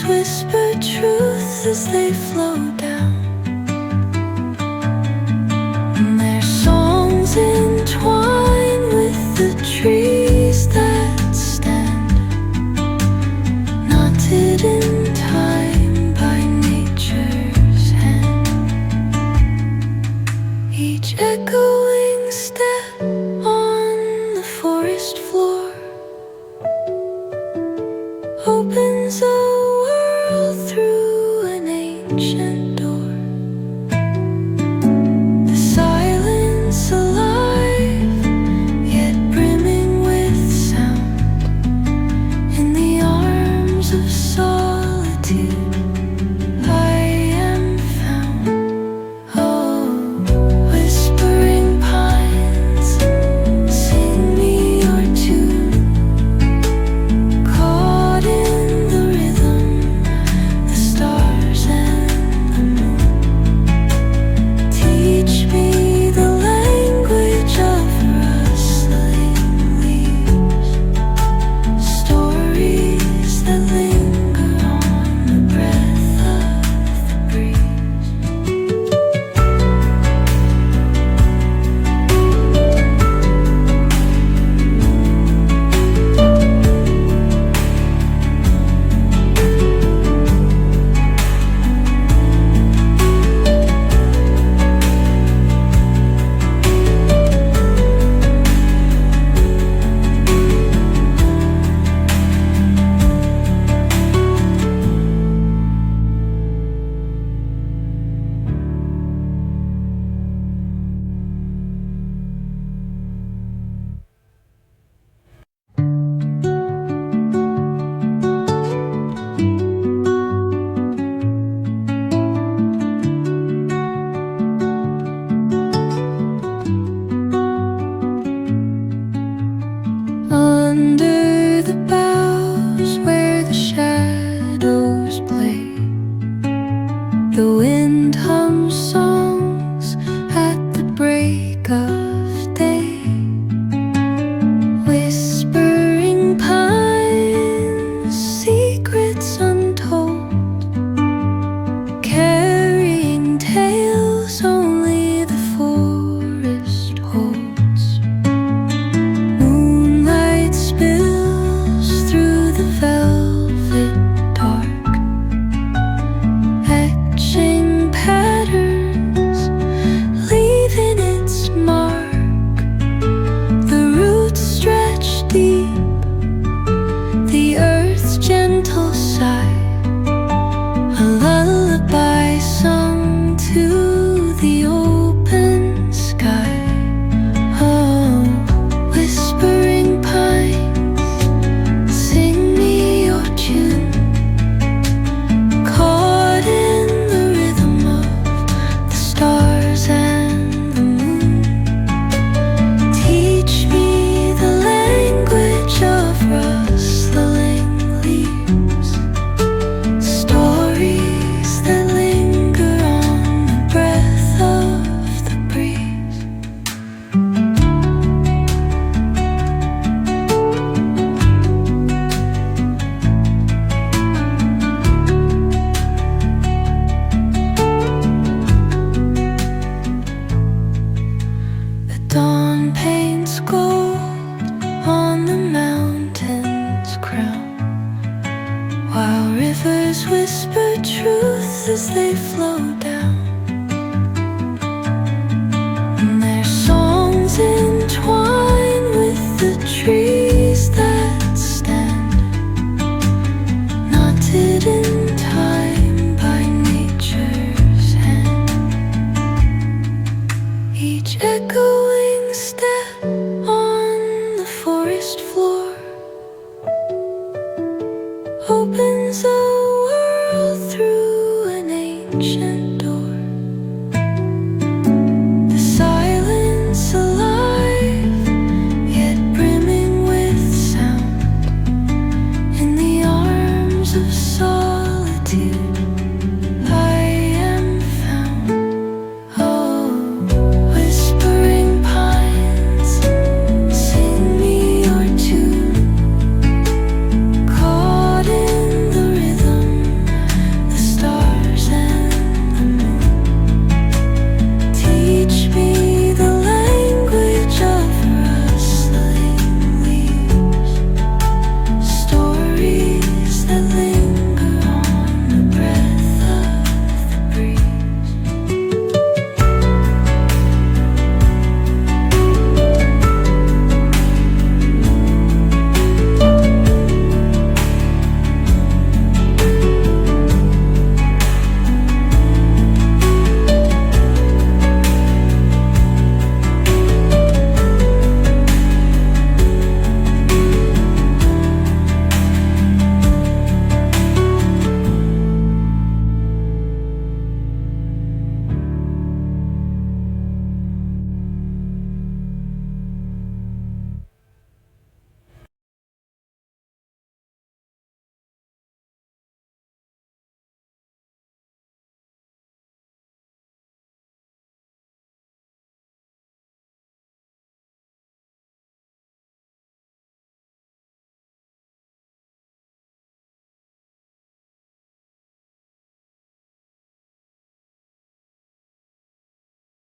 rivers whisper truth as they flow down, and their songs entwine with the trees that stand, knotted in time by nature's hand. Each echoing step on the forest floor opens a world through an ancient door. The silence alive, yet brimming with sound. In the arms of solitude I am found. Oh, whispering pines, sing me your tune. Caught in the rhythm, the stars and the moon. Teach me the language of rustling leaves, stories that linger on the breath of the breeze. Under the boughs where the shadows play, the wind hums songs at the break of day. Whispering pines, secrets untold, carrying tales only the forest holds. Moonlight spills through the velvet dark, etching patterns, leaving its mark. The roots stretch deep, the earth's gentle sigh, a lullaby sung to the open sky. Oh, whispering pines, sing me your tune. Caught in the rhythm of the stars and the moon. Teach me the language of rustling leaves, stories that linger on the breath of the breeze. The dawn paints gold on the mountain's crown, while rivers whisper truth as they flow down, and their songs entwine with the trees that stand, knotted in time by nature's hand. Each echoing step on the forest floor opens a world through an ancient